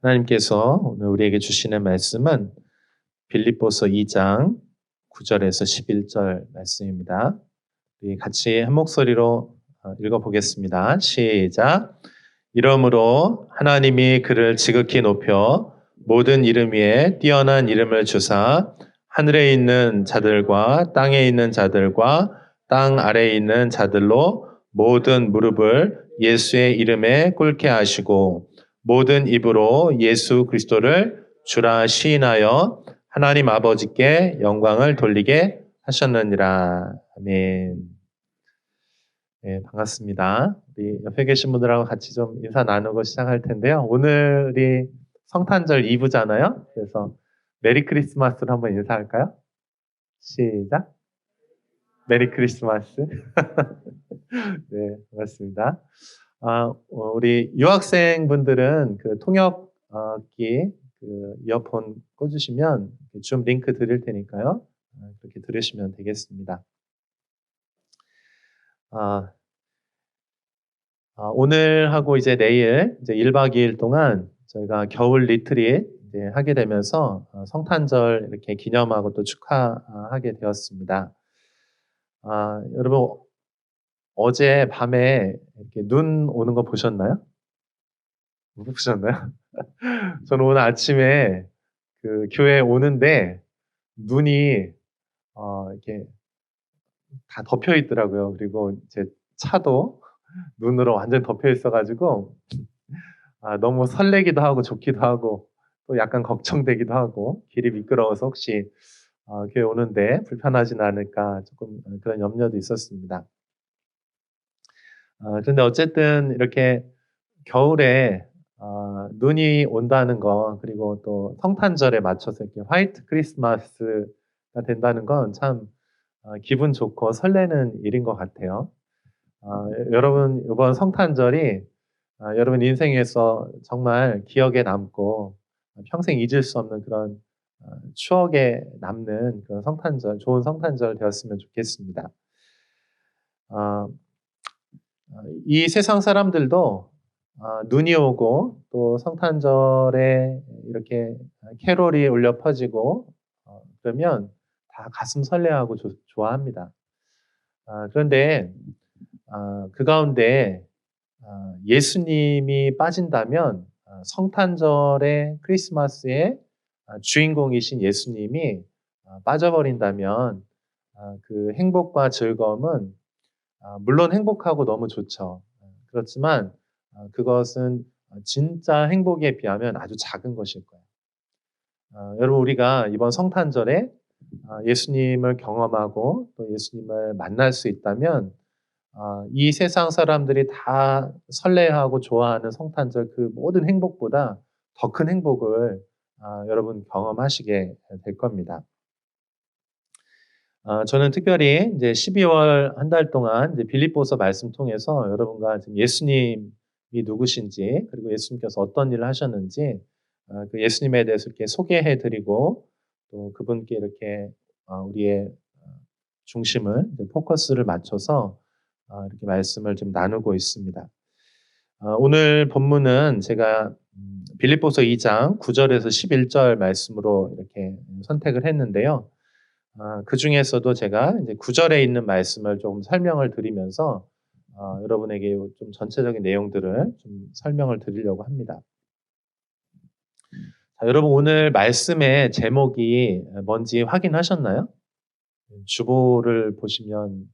하나님께서 오늘 우리에게 주시는 말씀은 빌립보서 2장 9절에서 11절 말씀입니다. 우리 같이 한 목소리로 읽어보겠습니다. 시작. 이러므로 하나님이 그를 지극히 높여 모든 이름 위에 뛰어난 이름을 주사 하늘에 있는 자들과 땅에 있는 자들과 땅 아래에 있는 자들로 모든 무릎을 예수의 이름에 꿇게 하시고 모든 입으로 예수 그리스도를 주라 시인하여 하나님 아버지께 영광을 돌리게 하셨느니라. 아멘. 네, 반갑습니다. 우리 옆에 계신 분들하고 같이 좀 인사 나누고 시작할 텐데요. 오늘이 성탄절 2부잖아요. 그래서 메리 크리스마스로 한번 인사할까요? 시작. 메리 크리스마스. 네, 반갑습니다. 우리 유학생분들은 그 통역기 이어폰 꽂으시면 줌 링크 드릴 테니까요. 그렇게 들으시면 되겠습니다. 오늘하고 이제 내일 이제 1박 2일 동안 저희가 겨울 리트릿 이제 하게 되면서 성탄절 이렇게 기념하고 또 축하하게 되었습니다. 여러분 어제 밤에 이렇게 눈 오는 거 보셨나요? 못 보셨나요? 저는 오늘 아침에 그 교회 오는데 눈이 이렇게 다 덮여 있더라고요. 그리고 제 차도 눈으로 완전 덮여 있어가지고 너무 설레기도 하고 좋기도 하고 또 약간 걱정되기도 하고 길이 미끄러워서 혹시 교회 오는데 불편하진 않을까 조금 그런 염려도 있었습니다. 그런데 어쨌든 이렇게 겨울에 눈이 온다는 거 그리고 또 성탄절에 맞춰서 이렇게 화이트 크리스마스가 된다는 건 참 기분 좋고 설레는 일인 것 같아요. 여러분 이번 성탄절이 여러분 인생에서 정말 기억에 남고 평생 잊을 수 없는 그런 추억에 남는 그런 성탄절, 좋은 성탄절 되었으면 좋겠습니다. 이 세상 사람들도 눈이 오고 또 성탄절에 이렇게 캐롤이 울려 퍼지고 그러면 다 가슴 설레하고 좋아합니다. 그런데 그 가운데 예수님이 빠진다면 성탄절의 크리스마스의 주인공이신 예수님이 빠져버린다면 그 행복과 즐거움은 물론 행복하고 너무 좋죠. 그렇지만 그것은 진짜 행복에 비하면 아주 작은 것일 거예요. 여러분 우리가 이번 성탄절에 예수님을 경험하고 또 예수님을 만날 수 있다면 이 세상 사람들이 다 설레하고 좋아하는 성탄절 그 모든 행복보다 더 큰 행복을 여러분 경험하시게 될 겁니다. 저는 특별히 이제 12월 한 달 동안 이제 빌립보서 말씀 통해서 여러분과 지금 예수님이 누구신지 그리고 예수님께서 어떤 일을 하셨는지 그 예수님에 대해서 이렇게 소개해드리고 또 그분께 이렇게 우리의 중심을 포커스를 맞춰서 이렇게 말씀을 좀 나누고 있습니다. 오늘 본문은 제가 빌립보서 2장 9절에서 11절 말씀으로 이렇게 선택을 했는데요. 그 중에서도 제가 이제 9절에 있는 말씀을 좀 설명을 드리면서 여러분에게 좀 전체적인 내용들을 좀 설명을 드리려고 합니다. 자, 여러분 오늘 말씀의 제목이 뭔지 확인하셨나요? 주보를 보시면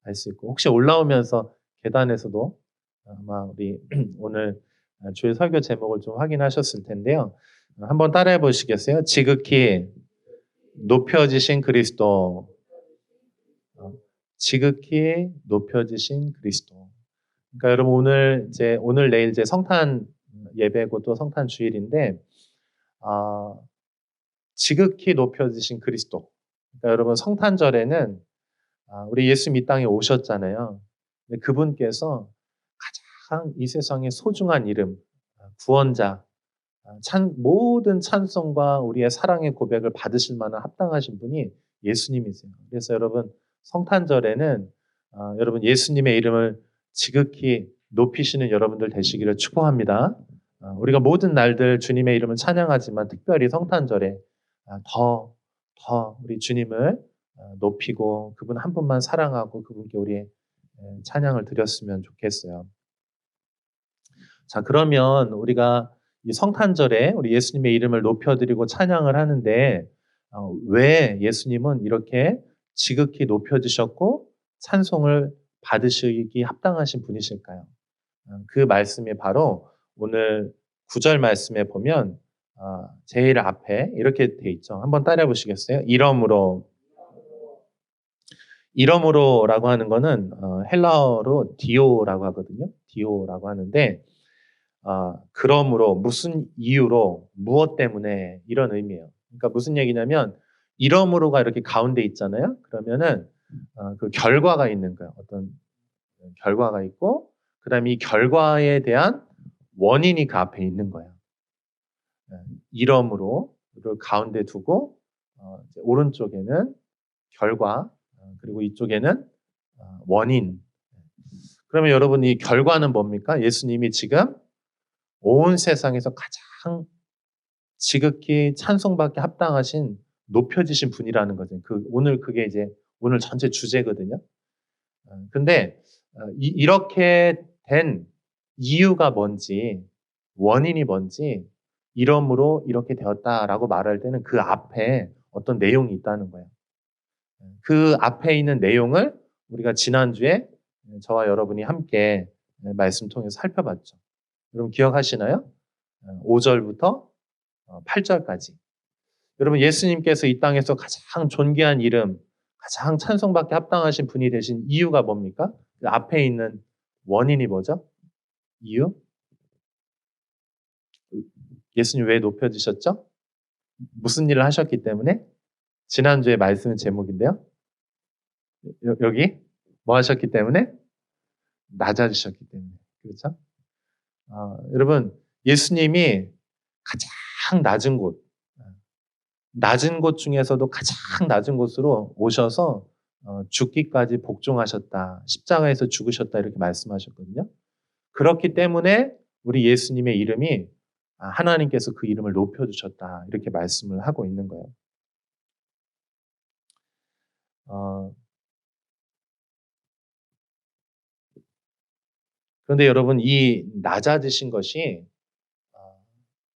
알 수 있고 혹시 올라오면서 계단에서도 아마 우리 오늘 주일 설교 제목을 좀 확인하셨을 텐데요. 한번 따라해 보시겠어요? 지극히 높여지신 그리스도. 지극히 높여지신 그리스도. 그러니까 여러분 오늘 내일 이제 성탄 예배고 또 성탄 주일인데 지극히 높여지신 그리스도. 그러니까 여러분 성탄절에는 우리 예수님 이 땅에 오셨잖아요. 근데 그분께서 가장 이 세상의 소중한 이름, 구원자, 모든 찬송과 우리의 사랑의 고백을 받으실 만한 합당하신 분이 예수님이세요. 그래서 여러분 성탄절에는 여러분 예수님의 이름을 지극히 높이시는 여러분들 되시기를 축복합니다. 우리가 모든 날들 주님의 이름을 찬양하지만 특별히 성탄절에 더 우리 주님을 높이고 그분 한 분만 사랑하고 그분께 우리의 찬양을 드렸으면 좋겠어요. 자, 그러면 우리가 이 성탄절에 우리 예수님의 이름을 높여드리고 찬양을 하는데 왜 예수님은 이렇게 지극히 높여주셨고 찬송을 받으시기 합당하신 분이실까요? 그 말씀이 바로 오늘 9절 말씀에 보면 제일 앞에 이렇게 돼 있죠. 한번 따라해 보시겠어요? 이러므로라고 하는 거는 헬라어로 디오라고 하거든요. 디오라고 하는데 그러므로 무슨 이유로 무엇 때문에 이런 의미예요. 그러니까 무슨 얘기냐면 이러므로가 이렇게 가운데 있잖아요. 그러면은 그 결과가 있는 거예요. 어떤 결과가 있고 그다음에 이 결과에 대한 원인이 그 앞에 있는 거예요. 이러므로를 가운데 두고 오른쪽에는 결과 그리고 이쪽에는 원인. 그러면 여러분 이 결과는 뭡니까? 예수님이 지금 온 세상에서 가장 지극히 찬송받기 합당하신 높여지신 분이라는 거죠. 오늘 그게 이제 오늘 전체 주제거든요. 근데 이렇게 된 이유가 뭔지 원인이 뭔지 이러므로 이렇게 되었다라고 말할 때는 그 앞에 어떤 내용이 있다는 거예요. 그 앞에 있는 내용을 우리가 지난주에 저와 여러분이 함께 말씀 통해서 살펴봤죠. 여러분 기억하시나요? 5절부터 8절까지. 여러분 예수님께서 이 땅에서 가장 존귀한 이름, 가장 찬송받기 합당하신 분이 되신 이유가 뭡니까? 그 앞에 있는 원인이 뭐죠? 이유? 예수님 왜 높여주셨죠? 무슨 일을 하셨기 때문에? 지난주에 말씀의 제목인데요. 여기 뭐 하셨기 때문에? 낮아지셨기 때문에. 그렇죠? 여러분 예수님이 가장 낮은 곳 중에서도 가장 낮은 곳으로 오셔서 죽기까지 복종하셨다. 십자가에서 죽으셨다 이렇게 말씀하셨거든요. 그렇기 때문에 우리 예수님의 이름이 하나님께서 그 이름을 높여주셨다. 이렇게 말씀을 하고 있는 거예요. 그런데 여러분 이 낮아지신 것이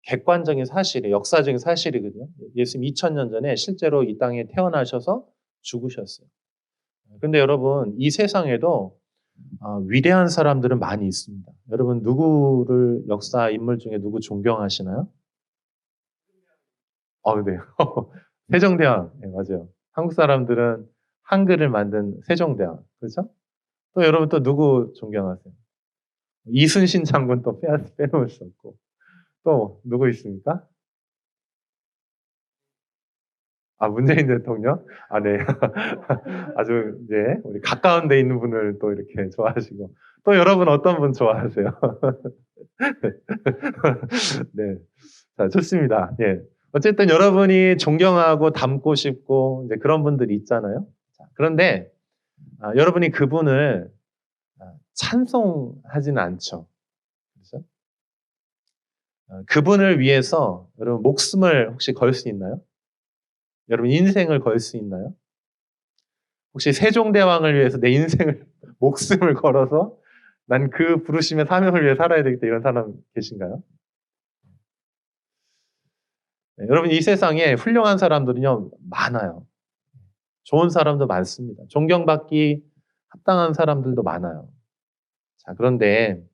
객관적인 사실이에요. 역사적인 사실이거든요. 예수님 2000년 전에 실제로 이 땅에 태어나셔서 죽으셨어요. 근데 여러분 이 세상에도 위대한 사람들은 많이 있습니다. 여러분 누구를 역사 인물 중에 누구 존경하시나요? 네. 세종대왕. 네, 맞아요. 한국 사람들은 한글을 만든 세종대왕. 그렇죠? 또 여러분 또 누구 존경하세요? 이순신 장군 또 빼놓을 수 없고. 또 누구 있습니까? 문재인 대통령? 네. 아주 이제 우리 가까운 데 있는 분을 또 이렇게 좋아하시고. 또 여러분 어떤 분 좋아하세요? 네. 자, 좋습니다. 예. 어쨌든 여러분이 존경하고 닮고 싶고 이제 그런 분들이 있잖아요. 자, 그런데 여러분이 그분을 찬송하지는 않죠. 그렇죠? 그분을 위해서 여러분 목숨을 혹시 걸 수 있나요? 여러분 인생을 걸 수 있나요? 혹시 세종대왕을 위해서 내 인생을 목숨을 걸어서 난 그 부르심의 사명을 위해 살아야 되겠다 이런 사람 계신가요? 네, 여러분 이 세상에 훌륭한 사람들은요 많아요. 좋은 사람도 많습니다. 존경받기 합당한 사람들도 많아요. 자, 그런데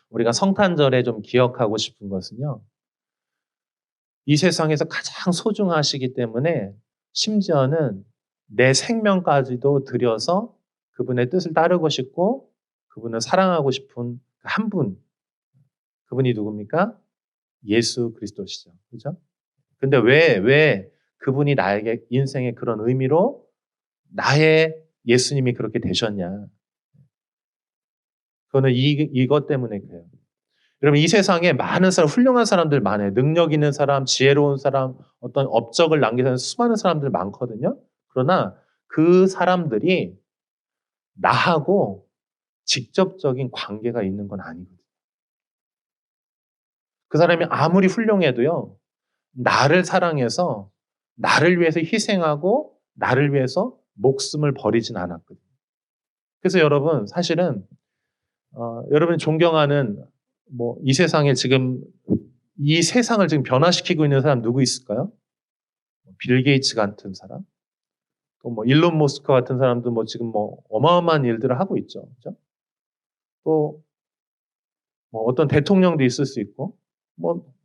우리가 성탄절에 좀 기억하고 싶은 것은요. 이 세상에서 가장 소중하시기 때문에 심지어는 내 생명까지도 들여서 그분의 뜻을 따르고 싶고 그분을 사랑하고 싶은 한 분. 그분이 누굽니까? 예수 그리스도시죠. 그죠? 근데 왜 그분이 나에게 인생의 그런 의미로 나의 예수님이 그렇게 되셨냐. 그거는 이것 때문에 그래요. 여러분 이 세상에 많은 사람, 훌륭한 사람들 많아요. 능력 있는 사람, 지혜로운 사람, 어떤 업적을 남기는 수많은 사람들 많거든요. 그러나 그 사람들이 나하고 직접적인 관계가 있는 건 아니거든요. 그 사람이 아무리 훌륭해도요, 나를 사랑해서 나를 위해서 희생하고 나를 위해서 목숨을 버리진 않았거든요. 그래서 여러분, 사실은 여러분이 존경하는 이 세상에 지금 이 세상을 지금 변화시키고 있는 사람 누구 있을까요? 빌 게이츠 같은 사람, 또 일론 머스크 같은 사람도 지금 어마어마한 일들을 하고 있죠. 그죠? 또 어떤 대통령도 있을 수 있고,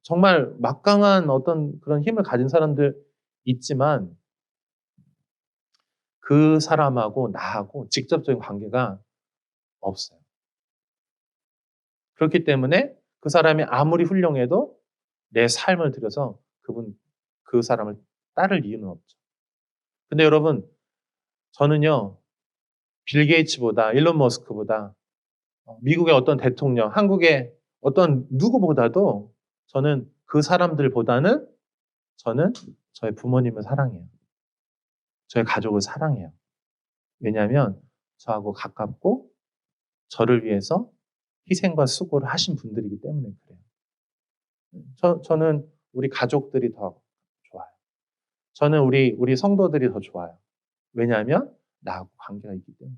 정말 막강한 어떤 그런 힘을 가진 사람들 있지만 그 사람하고 나하고 직접적인 관계가 없어요. 그렇기 때문에 그 사람이 아무리 훌륭해도 내 삶을 들여서 그 사람을 따를 이유는 없죠. 근데 여러분, 저는요, 빌 게이츠보다, 일론 머스크보다, 미국의 어떤 대통령, 한국의 어떤 누구보다도 저는 그 사람들보다는 저는 저의 부모님을 사랑해요. 저의 가족을 사랑해요. 왜냐하면 저하고 가깝고 저를 위해서 희생과 수고를 하신 분들이기 때문에 그래요. 저는 우리 가족들이 더 좋아요. 저는 우리 성도들이 더 좋아요. 왜냐하면 나하고 관계가 있기 때문에.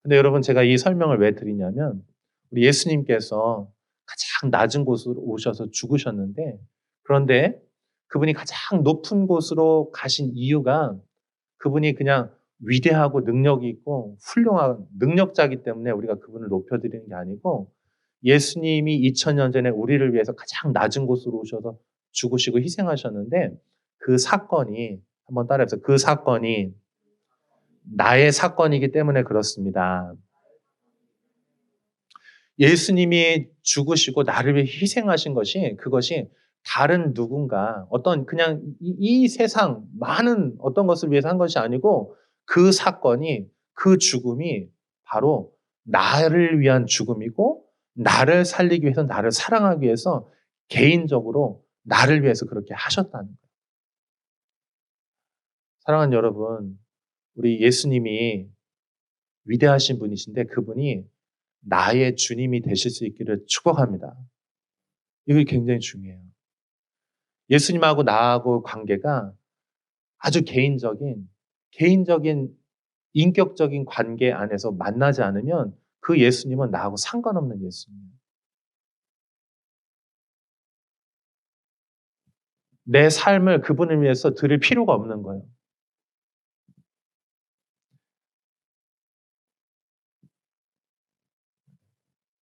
근데 여러분, 제가 이 설명을 왜 드리냐면, 우리 예수님께서 가장 낮은 곳으로 오셔서 죽으셨는데, 그런데 그분이 가장 높은 곳으로 가신 이유가 그분이 그냥 위대하고 능력이 있고 훌륭한 능력자이기 때문에 우리가 그분을 높여드리는 게 아니고, 예수님이 2000년 전에 우리를 위해서 가장 낮은 곳으로 오셔서 죽으시고 희생하셨는데, 그 사건이, 한번 따라해보세요. 그 사건이 나의 사건이기 때문에 그렇습니다. 예수님이 죽으시고 나를 위해 희생하신 그것이 다른 누군가, 어떤 그냥 이 세상 많은 어떤 것을 위해서 한 것이 아니고, 그 사건이, 그 죽음이 바로 나를 위한 죽음이고, 나를 살리기 위해서, 나를 사랑하기 위해서 개인적으로 나를 위해서 그렇게 하셨다는 거예요. 사랑하는 여러분, 우리 예수님이 위대하신 분이신데 그분이 나의 주님이 되실 수 있기를 축복합니다. 이게 굉장히 중요해요. 예수님하고 나하고 관계가 아주 개인적인 인격적인 관계 안에서 만나지 않으면 그 예수님은 나하고 상관없는 예수님이에요. 내 삶을 그분을 위해서 드릴 필요가 없는 거예요.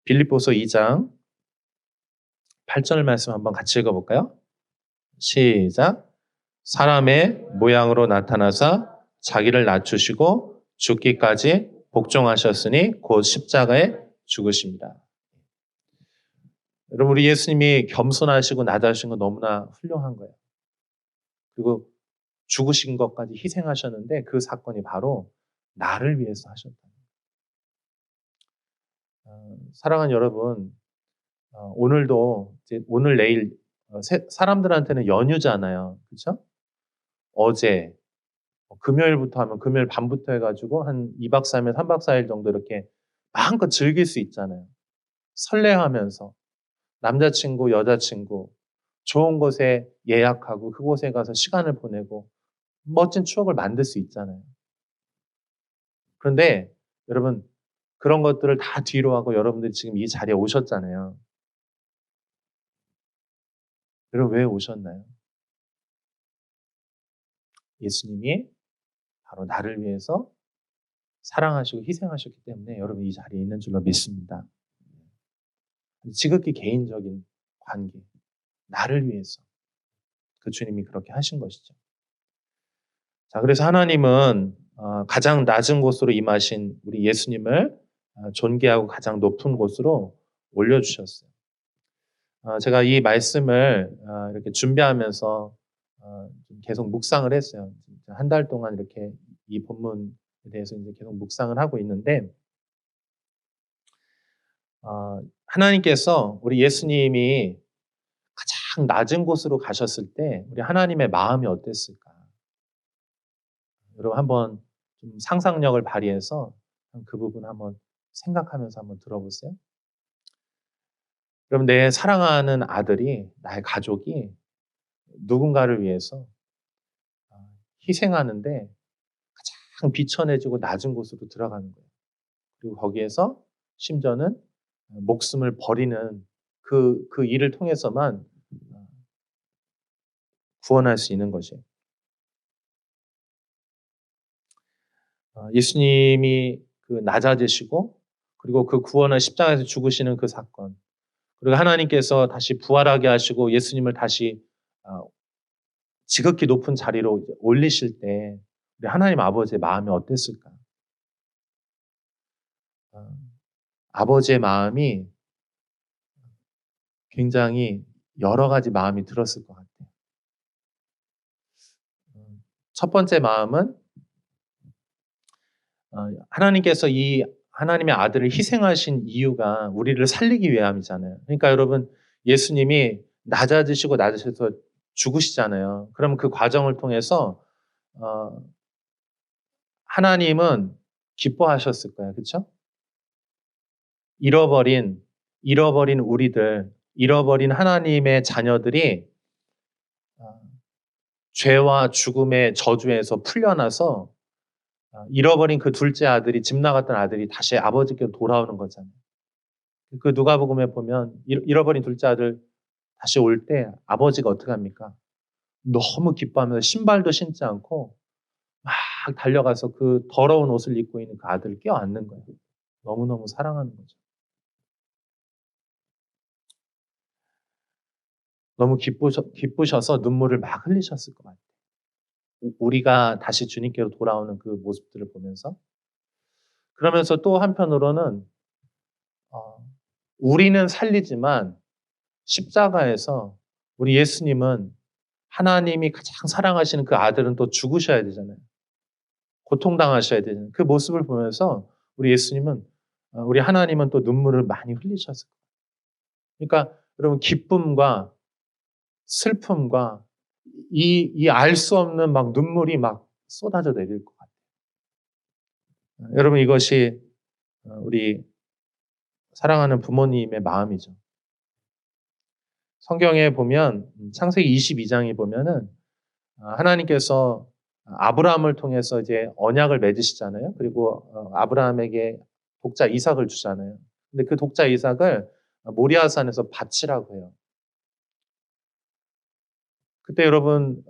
빌립보서 2장 8절 말씀 한번 같이 읽어볼까요? 시작. 사람의 모양으로 나타나사 자기를 낮추시고 죽기까지 복종하셨으니 곧 십자가에 죽으십니다. 여러분, 우리 예수님이 겸손하시고 낮아지신 건 너무나 훌륭한 거예요. 그리고 죽으신 것까지 희생하셨는데 그 사건이 바로 나를 위해서 하셨다. 사랑하는 여러분, 오늘도 이제 오늘 내일 사람들한테는 연휴잖아요. 그렇죠? 어제 금요일부터 하면 금요일 밤부터 해가지고 한 2박 3일, 3박 4일 정도 이렇게 마음껏 즐길 수 있잖아요. 설레하면서 남자친구, 여자친구 좋은 곳에 예약하고 그곳에 가서 시간을 보내고 멋진 추억을 만들 수 있잖아요. 그런데 여러분, 그런 것들을 다 뒤로 하고 여러분들이 지금 이 자리에 오셨잖아요. 여러분, 왜 오셨나요? 예수님이 바로 나를 위해서 사랑하시고 희생하셨기 때문에 여러분 이 자리에 있는 줄로 믿습니다. 지극히 개인적인 관계, 나를 위해서 그 주님이 그렇게 하신 것이죠. 자, 그래서 하나님은 가장 낮은 곳으로 임하신 우리 예수님을 존귀하고 가장 높은 곳으로 올려주셨어요. 제가 이 말씀을 이렇게 준비하면서 좀 계속 묵상을 했어요. 한 달 동안 이렇게 이 본문에 대해서 이제 계속 묵상을 하고 있는데, 하나님께서 우리 예수님이 가장 낮은 곳으로 가셨을 때 우리 하나님의 마음이 어땠을까? 여러분 한번 좀 상상력을 발휘해서 그 부분 한번 생각하면서 한번 들어보세요. 그럼 내 사랑하는 아들이, 나의 가족이 누군가를 위해서 희생하는데 가장 비천해지고 낮은 곳으로 들어가는 거예요. 그리고 거기에서 심지어는 목숨을 버리는 그 일을 통해서만 구원할 수 있는 것이에요. 예수님이 그 낮아지시고 그리고 그 구원을 십자가에서 죽으시는 그 사건, 그리고 하나님께서 다시 부활하게 하시고 예수님을 다시 지극히 높은 자리로 올리실 때 우리 하나님 아버지의 마음이 어땠을까? 어, 아버지의 마음이 굉장히 여러 가지 마음이 들었을 것 같아요. 첫 번째 마음은 하나님께서 이 하나님의 아들을 희생하신 이유가 우리를 살리기 위함이잖아요. 그러니까 여러분, 예수님이 낮아지셔서 죽으시잖아요. 그럼 그 과정을 통해서 어, 하나님은 기뻐하셨을 거예요. 그렇죠? 잃어버린 우리들, 잃어버린 하나님의 자녀들이 어, 죄와 죽음의 저주에서 풀려나서 잃어버린 그 둘째 아들이, 집 나갔던 아들이 다시 아버지께로 돌아오는 거잖아요. 그 누가복음에 보면 잃어버린 둘째 아들 다시 올 때 아버지가 어떻게 합니까? 너무 기뻐하면서 신발도 신지 않고 막 달려가서 그 더러운 옷을 입고 있는 그 아들을 껴안는 거예요. 너무너무 사랑하는 거죠. 너무 기쁘셔서 눈물을 막 흘리셨을 것 같아요. 우리가 다시 주님께로 돌아오는 그 모습들을 보면서. 그러면서 또 한편으로는 어, 우리는 살리지만 십자가에서 우리 예수님은, 하나님이 가장 사랑하시는 그 아들은 또 죽으셔야 되잖아요. 고통당하셔야 되잖아요. 그 모습을 보면서 우리 예수님은, 우리 하나님은 또 눈물을 많이 흘리셨을 거예요. 그러니까 여러분, 기쁨과 슬픔과 이 알 수 없는 막 눈물이 막 쏟아져 내릴 것 같아요. 여러분, 이것이 우리 사랑하는 부모님의 마음이죠. 성경에 보면 창세기 22장에 보면은 하나님께서 아브라함을 통해서 이제 언약을 맺으시잖아요. 그리고 아브라함에게 독자 이삭을 주잖아요. 근데 그 독자 이삭을 모리아산에서 바치라고 해요. 그때 여러분,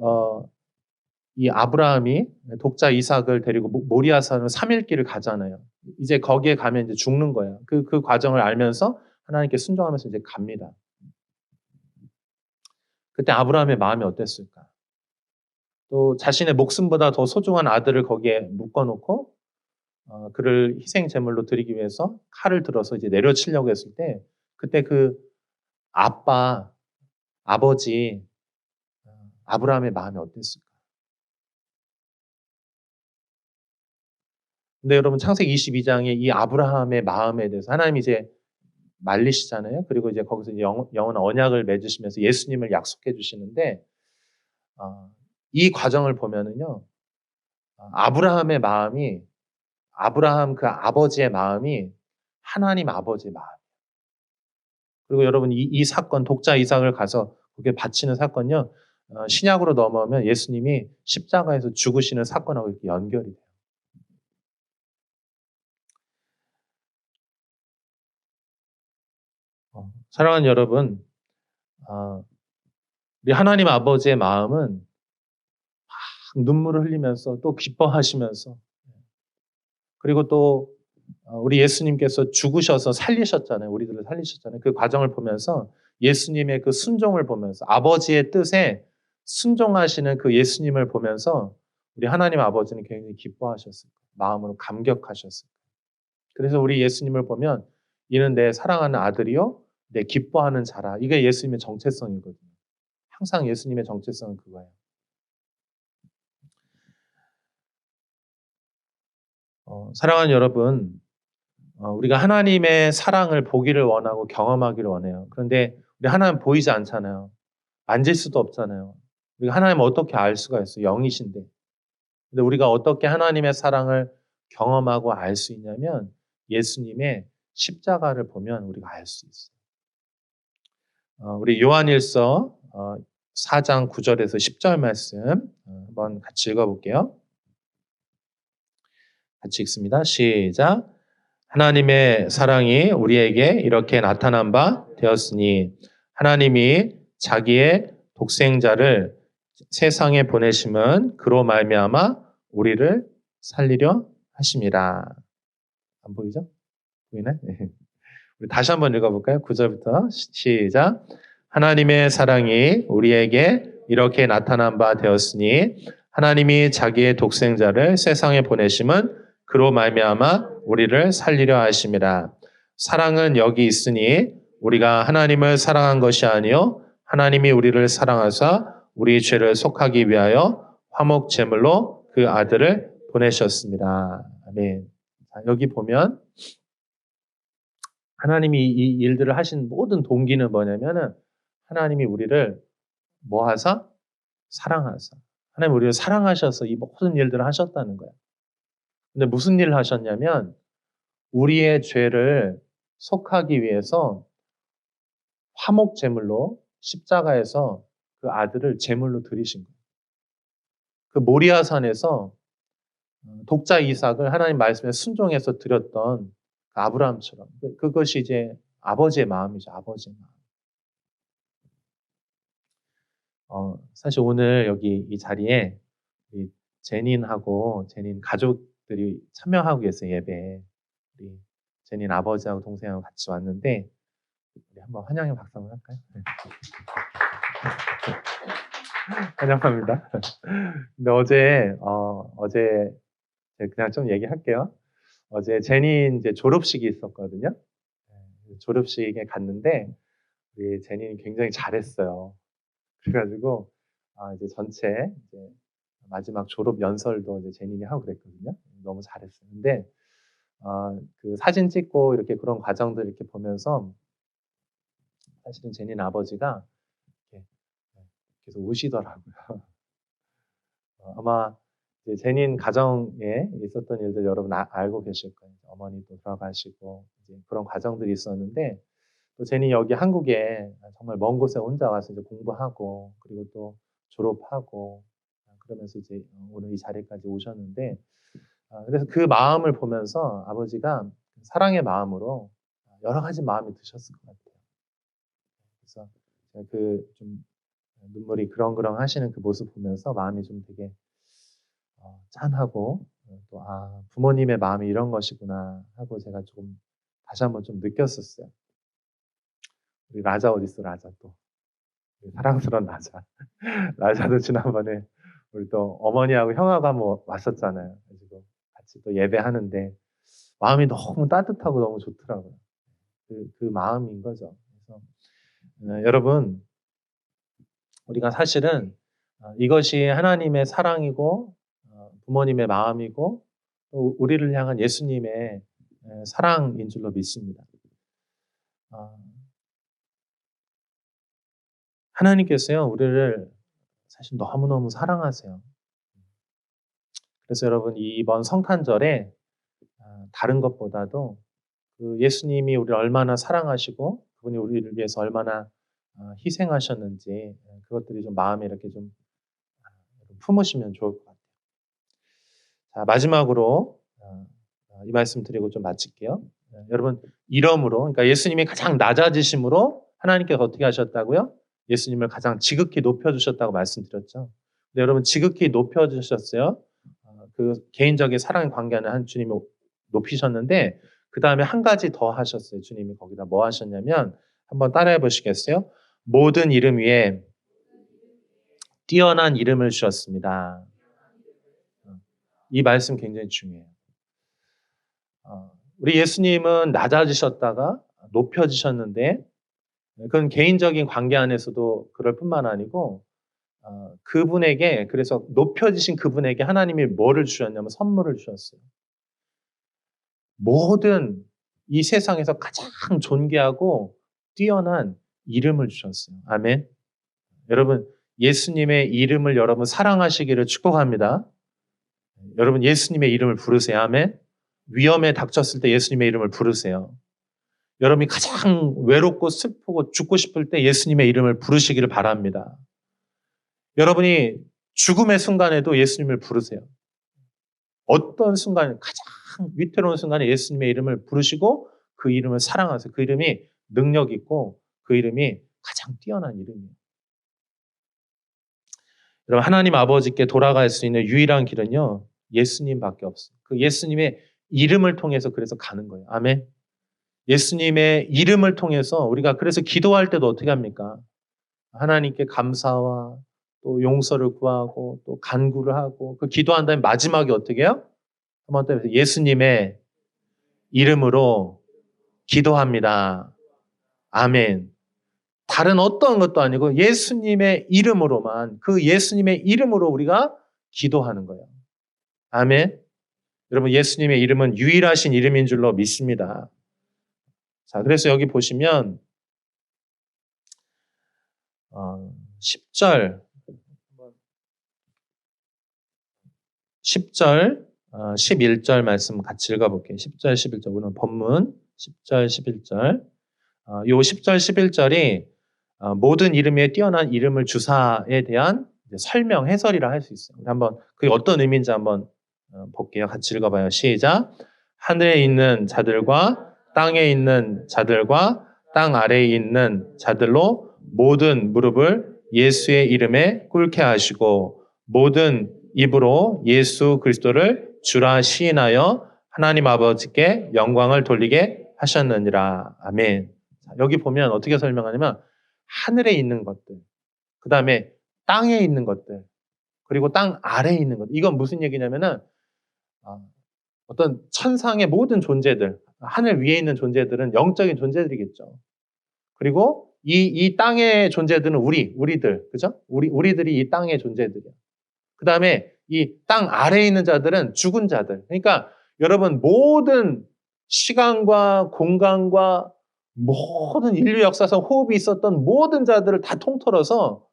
이 아브라함이 독자 이삭을 데리고 모리아산으로 3일 길을 가잖아요. 이제 거기에 가면 이제 죽는 거예요. 그 과정을 알면서 하나님께 순종하면서 이제 갑니다. 그때 아브라함의 마음이 어땠을까? 또 자신의 목숨보다 더 소중한 아들을 거기에 묶어놓고 그를 희생 제물로 드리기 위해서 칼을 들어서 이제 내려치려고 했을 때, 그때 그 아버지 아브라함의 마음이 어땠을까? 근데 여러분, 창세기 22장에 이 아브라함의 마음에 대해서 하나님이 이제 말리시잖아요. 그리고 이제 거기서 이제 영원한 언약을 맺으시면서 예수님을 약속해 주시는데, 어, 이 과정을 보면은요, 아브라함의 마음이, 아브라함 그 아버지의 마음이 하나님 아버지의 마음. 그리고 여러분, 이 사건, 독자 이삭을 가서 그게 바치는 사건요, 신약으로 넘어오면 예수님이 십자가에서 죽으시는 사건하고 이렇게 연결이 돼요. 사랑하는 여러분, 우리 하나님 아버지의 마음은 눈물을 흘리면서 또 기뻐하시면서, 그리고 또 우리 예수님께서 죽으셔서 살리셨잖아요. 우리들을 살리셨잖아요. 그 과정을 보면서 예수님의 그 순종을 보면서, 아버지의 뜻에 순종하시는 그 예수님을 보면서 우리 하나님 아버지는 굉장히 기뻐하셨을 거예요. 마음으로 감격하셨을 거예요. 그래서 우리 예수님을 보면 이는 내 사랑하는 아들이요 내 기뻐하는 자라. 이게 예수님의 정체성이거든요. 항상 예수님의 정체성은 그거예요. 사랑하는 여러분, 우리가 하나님의 사랑을 보기를 원하고 경험하기를 원해요. 그런데 우리 하나님 보이지 않잖아요. 만질 수도 없잖아요. 우리가 하나님을 어떻게 알 수가 있어요? 영이신데. 근데 우리가 어떻게 하나님의 사랑을 경험하고 알 수 있냐면 예수님의 십자가를 보면 우리가 알 수 있어요. 우리 요한일서 4장 9절에서 10절 말씀 한번 같이 읽어볼게요. 같이 읽습니다. 시작. 하나님의 사랑이 우리에게 이렇게 나타난 바 되었으니 하나님이 자기의 독생자를 세상에 보내심은 그로 말미암아 우리를 살리려 하심이라. 안 보이죠? 보이네? 네. 우리 다시 한번 읽어볼까요? 9절부터 시작. 하나님의 사랑이 우리에게 이렇게 나타난 바 되었으니 하나님이 자기의 독생자를 세상에 보내심은 그로 말미암아 우리를 살리려 하심이라. 사랑은 여기 있으니 우리가 하나님을 사랑한 것이 아니요 하나님이 우리를 사랑하사 우리 죄를 속하기 위하여 화목 제물로 그 아들을 보내셨습니다. 아멘. 자, 여기 보면 하나님이 이 일들을 하신 모든 동기는 뭐냐면은 하나님이 우리를 뭐 하사? 사랑하사. 하나님 우리를 사랑하셔서 이 모든 일들을 하셨다는 거예요. 근데 무슨 일을 하셨냐면 우리의 죄를 속하기 위해서 화목 제물로 십자가에서 그 아들을 제물로 드리신 거예요. 그 모리아산에서 독자 이삭을 하나님 말씀에 순종해서 드렸던 그 아브라함처럼 그것이 이제 아버지의 마음이죠. 아버지의 마음. 사실 오늘 여기 이 자리에 제닌하고 제닌 가족들이 참여하고 계세요. 예배에. 우리 제닌 아버지하고 동생하고 같이 왔는데 우리 한번 환영의 박수 한번 할까요? 네. 환영합니다. 근데 어제 그냥 좀 얘기할게요. 어제 제닌 이제 졸업식이 있었거든요. 졸업식에 갔는데 우리 제닌이 굉장히 잘했어요. 그래가지고 이제 전체 이제 마지막 졸업 연설도 이제 제닌이 하고 그랬거든요. 너무 잘했어요. 근데 그 사진 찍고 이렇게 그런 과정들 이렇게 보면서 사실은 제닌 아버지가 이렇게 계속 우시더라고요. 아마 이제 제닌 가정에 있었던 일들 여러분 알고 계실 거예요. 어머니도 돌아가시고 이제 그런 과정들이 있었는데 또 제니 여기 한국에 정말 먼 곳에 혼자 와서 이제 공부하고 그리고 또 졸업하고 그러면서 이제 오늘 이 자리까지 오셨는데 그래서 그 마음을 보면서 아버지가 사랑의 마음으로 여러 가지 마음이 드셨을 것 같아요. 그래서 그 좀 눈물이 그렁그렁 하시는 그 모습 보면서 마음이 좀 되게 짠하고 또 부모님의 마음이 이런 것이구나 하고 제가 좀 다시 한번 좀 느꼈었어요. 우리 라자 어디 있어? 라자 또 사랑스러운 라자. 라자도 지난번에 우리 또 어머니하고 형하고 한번 왔었잖아요. 그래서 같이 또 예배하는데 마음이 너무 따뜻하고 너무 좋더라고요. 그 마음인 거죠. 그래서 여러분 우리가 사실은 이것이 하나님의 사랑이고 부모님의 마음이고 또 우리를 향한 예수님의 사랑인 줄로 믿습니다. 하나님께서요 우리를 사실 너무너무 사랑하세요. 그래서 여러분 이번 성탄절에 다른 것보다도 그 예수님이 우리를 얼마나 사랑하시고 그분이 우리를 위해서 얼마나 희생하셨는지 그것들이 좀 마음에 이렇게 좀 품으시면 좋을 것 같아요. 자, 마지막으로 이 말씀 드리고 좀 마칠게요. 여러분 이러므로 그러니까 예수님이 가장 낮아지심으로 하나님께서 어떻게 하셨다고요? 예수님을 가장 지극히 높여주셨다고 말씀드렸죠. 근데 여러분 지극히 높여주셨어요. 그 개인적인 사랑의 관계는 한 주님이 높이셨는데 그 다음에 한 가지 더 하셨어요. 주님이 거기다 뭐 하셨냐면 한번 따라해 보시겠어요? 모든 이름 위에 뛰어난 이름을 주셨습니다. 이 말씀 굉장히 중요해요. 우리 예수님은 낮아지셨다가 높여지셨는데 그건 개인적인 관계 안에서도 그럴 뿐만 아니고 그분에게 그래서 높여지신 그분에게 하나님이 뭐를 주셨냐면 선물을 주셨어요. 모든 이 세상에서 가장 존귀하고 뛰어난 이름을 주셨어요. 아멘. 여러분 예수님의 이름을 여러분 사랑하시기를 축복합니다. 여러분 예수님의 이름을 부르세요. 아멘. 위험에 닥쳤을 때 예수님의 이름을 부르세요. 여러분이 가장 외롭고 슬프고 죽고 싶을 때 예수님의 이름을 부르시기를 바랍니다. 여러분이 죽음의 순간에도 예수님을 부르세요. 어떤 순간, 가장 위태로운 순간에 예수님의 이름을 부르시고 그 이름을 사랑하세요. 그 이름이 능력 있고 그 이름이 가장 뛰어난 이름이에요. 여러분, 하나님 아버지께 돌아갈 수 있는 유일한 길은요, 예수님밖에 없어요. 그 예수님의 이름을 통해서 그래서 가는 거예요. 아멘. 예수님의 이름을 통해서 우리가 그래서 기도할 때도 어떻게 합니까? 하나님께 감사와 또 용서를 구하고 또 간구를 하고 그 기도한 다음에 마지막에 어떻게 해요? 한번 더 해보세요. 예수님의 이름으로 기도합니다. 아멘. 다른 어떤 것도 아니고 예수님의 이름으로만, 그 예수님의 이름으로 우리가 기도하는 거예요. 아멘. 여러분, 예수님의 이름은 유일하신 이름인 줄로 믿습니다. 자, 그래서 여기 보시면 10절 11절 말씀 같이 읽어볼게요. 10절, 11절. 오늘 본문 10절, 11절. 요 10절, 11절이 모든 이름에 뛰어난 이름을 주사에 대한 설명, 해설이라 할 수 있어요. 한번 그게 어떤 의미인지 한번 볼게요. 같이 읽어봐요. 시작. 하늘에 있는 자들과 땅에 있는 자들과 땅 아래에 있는 자들로 모든 무릎을 예수의 이름에 꿇게 하시고 모든 입으로 예수 그리스도를 주라 시인하여 하나님 아버지께 영광을 돌리게 하셨느니라. 아멘. 여기 보면 어떻게 설명하냐면 하늘에 있는 것들, 그 다음에 땅에 있는 것들, 그리고 땅 아래에 있는 것들. 이건 무슨 얘기냐면은 어떤 천상의 모든 존재들, 하늘 위에 있는 존재들은 영적인 존재들이겠죠. 그리고 이 땅의 존재들은 우리들, 그죠? 우리들이 이 땅의 존재들이야. 그 다음에 이 땅 아래에 있는 자들은 죽은 자들. 그러니까 여러분 모든 시간과 공간과 모든 인류 역사상 호흡이 있었던 모든 자들을 다 통틀어서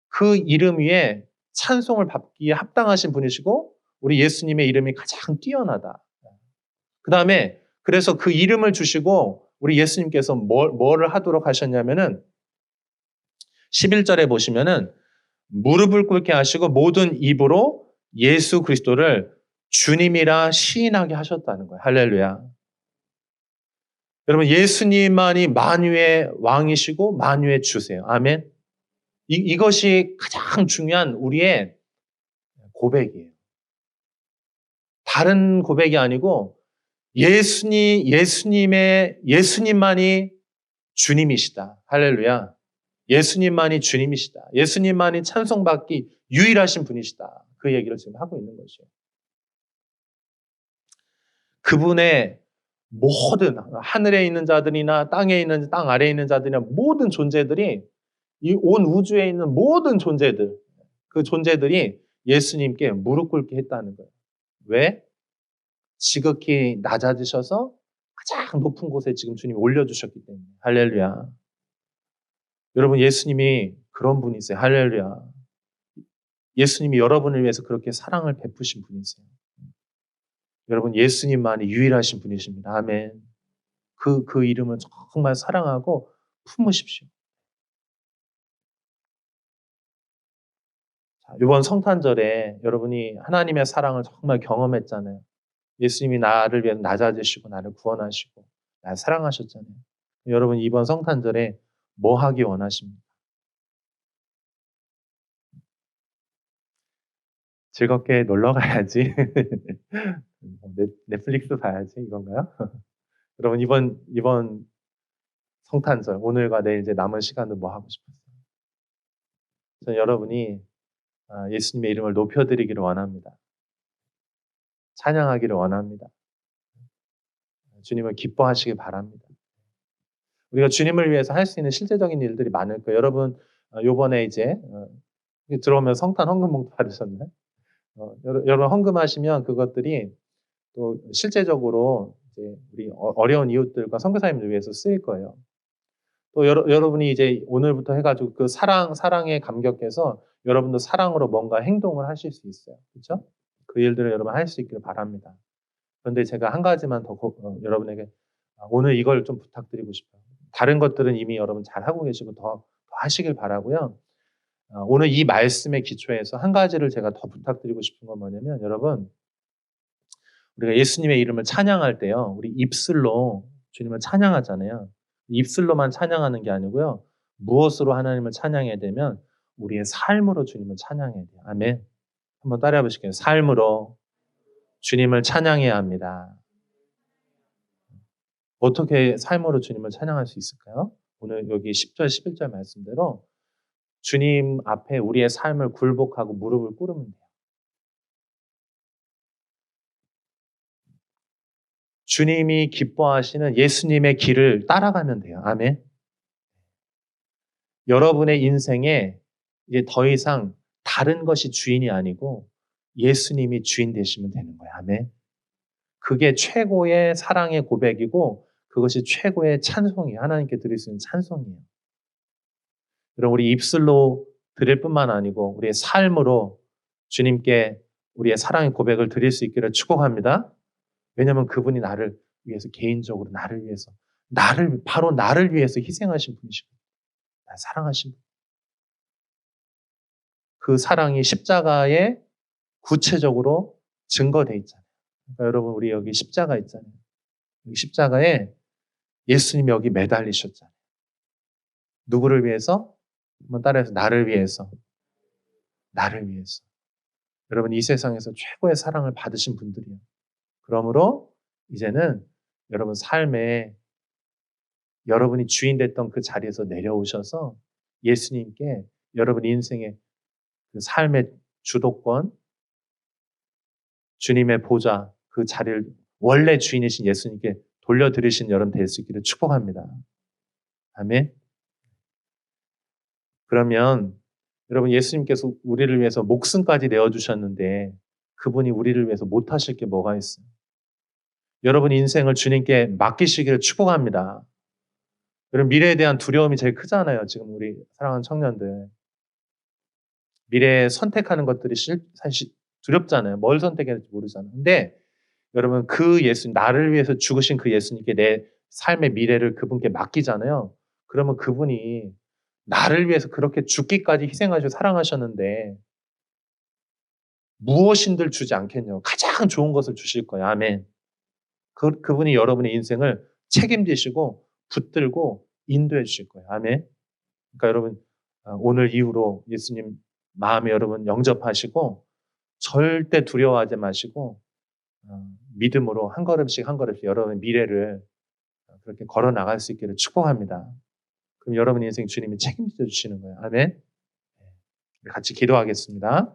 그 이름 위에 찬송을 받기에 합당하신 분이시고 우리 예수님의 이름이 가장 뛰어나다. 그 다음에 그래서 그 이름을 주시고 우리 예수님께서 뭐를 하도록 하셨냐면은 11절에 보시면은 무릎을 꿇게 하시고 모든 입으로 예수 그리스도를 주님이라 시인하게 하셨다는 거예요. 할렐루야. 여러분, 예수님만이 만유의 왕이시고 만유의 주세요. 아멘. 이것이 가장 중요한 우리의 고백이에요. 다른 고백이 아니고 예수님만이 주님이시다. 할렐루야. 예수님만이 주님이시다. 예수님만이 찬송받기 유일하신 분이시다. 그 얘기를 지금 하고 있는 거죠. 그분의 모든 하늘에 있는 자들이나 땅에 있는 땅 아래에 있는 자들이나 모든 존재들이 이 온 우주에 있는 모든 존재들, 그 존재들이 예수님께 무릎 꿇게 했다는 거예요. 왜? 지극히 낮아지셔서 가장 높은 곳에 지금 주님이 올려주셨기 때문에. 할렐루야. 여러분, 예수님이 그런 분이세요. 할렐루야. 예수님이 여러분을 위해서 그렇게 사랑을 베푸신 분이세요. 여러분, 예수님만이 유일하신 분이십니다. 아멘. 그 이름을 정말 사랑하고 품으십시오. 자, 이번 성탄절에 여러분이 하나님의 사랑을 정말 경험했잖아요. 예수님이 나를 위해 낮아지시고 나를 구원하시고 나를 사랑하셨잖아요. 여러분, 이번 성탄절에 뭐 하기 원하십니까? 즐겁게 놀러 가야지. 넷플릭스 봐야지 이건가요? 여러분, 이번 성탄절 오늘과 내일 이제 남은 시간은 뭐 하고 싶었어요? 저는 여러분이 예수님의 이름을 높여드리기를 원합니다. 찬양하기를 원합니다. 주님을 기뻐하시길 바랍니다. 우리가 주님을 위해서 할 수 있는 실제적인 일들이 많을 거예요. 여러분, 요번에 이제 들어오면 성탄 헌금 봉투 받으셨나요? 여러분 헌금하시면 그것들이 또 실제적으로 이제 우리 어려운 이웃들과 선교사님들 위해서 쓰일 거예요. 또 여러분이 이제 오늘부터 해가지고 그 사랑에 감격해서 여러분도 사랑으로 뭔가 행동을 하실 수 있어요. 그렇죠? 그 일들을 여러분 할 수 있기를 바랍니다. 그런데 제가 한 가지만 더 여러분에게 오늘 이걸 좀 부탁드리고 싶어요. 다른 것들은 이미 여러분 잘하고 계시고 더 하시길 바라고요. 오늘 이 말씀의 기초에서 한 가지를 제가 더 부탁드리고 싶은 건 뭐냐면 여러분 우리가 예수님의 이름을 찬양할 때요. 우리 입술로 주님을 찬양하잖아요. 입술로만 찬양하는 게 아니고요. 무엇으로 하나님을 찬양해야 되면 우리의 삶으로 주님을 찬양해야 돼요. 아멘. 한번 따라해 보실게요. 삶으로 주님을 찬양해야 합니다. 어떻게 삶으로 주님을 찬양할 수 있을까요? 오늘 여기 10절, 11절 말씀대로 주님 앞에 우리의 삶을 굴복하고 무릎을 꿇으면 돼요. 주님이 기뻐하시는 예수님의 길을 따라가면 돼요. 아멘. 여러분의 인생에 이제 더 이상 다른 것이 주인이 아니고 예수님이 주인 되시면 되는 거예요. 아멘. 그게 최고의 사랑의 고백이고 그것이 최고의 찬송이에요. 하나님께 드릴 수 있는 찬송이에요. 여러분 우리 입술로 드릴 뿐만 아니고 우리의 삶으로 주님께 우리의 사랑의 고백을 드릴 수 있기를 축복합니다. 왜냐하면 그분이 나를 위해서 개인적으로 바로 나를 위해서 희생하신 분이시고 날 사랑하신 분. 그 사랑이 십자가에 구체적으로 증거돼 있잖아요. 그러니까 여러분 우리 여기 십자가 있잖아요. 여기 십자가에 예수님이 여기 매달리셨잖아요. 누구를 위해서? 한번 따라해서 나를 위해서. 나를 위해서. 여러분 이 세상에서 최고의 사랑을 받으신 분들이에요. 그러므로 이제는 여러분 삶에 여러분이 주인 됐던 그 자리에서 내려오셔서 예수님께 여러분 인생의 그 삶의 주도권, 주님의 보좌, 그 자리를 원래 주인이신 예수님께 돌려드리신 여러분 될 수 있기를 축복합니다. 아멘. 그러면 여러분 예수님께서 우리를 위해서 목숨까지 내어주셨는데 그분이 우리를 위해서 못하실 게 뭐가 있어요? 여러분 인생을 주님께 맡기시기를 축복합니다. 여러분 미래에 대한 두려움이 제일 크잖아요. 지금 우리 사랑하는 청년들. 미래에 선택하는 것들이 사실 두렵잖아요. 뭘 선택해야 될지 모르잖아요. 근데 여러분 그 예수님, 나를 위해서 죽으신 그 예수님께 내 삶의 미래를 그분께 맡기잖아요. 그러면 그분이 나를 위해서 그렇게 죽기까지 희생하시고 사랑하셨는데 무엇인들 주지 않겠냐고. 가장 좋은 것을 주실 거예요. 아멘. 그분이 여러분의 인생을 책임지시고 붙들고 인도해 주실 거예요. 아멘. 그러니까 여러분 오늘 이후로 예수님 마음에 여러분 영접하시고 절대 두려워하지 마시고 믿음으로 한 걸음씩 한 걸음씩 여러분의 미래를 그렇게 걸어 나갈 수 있기를 축복합니다. 그럼 여러분 인생 주님이 책임져 주시는 거예요. 아멘. 같이 기도하겠습니다.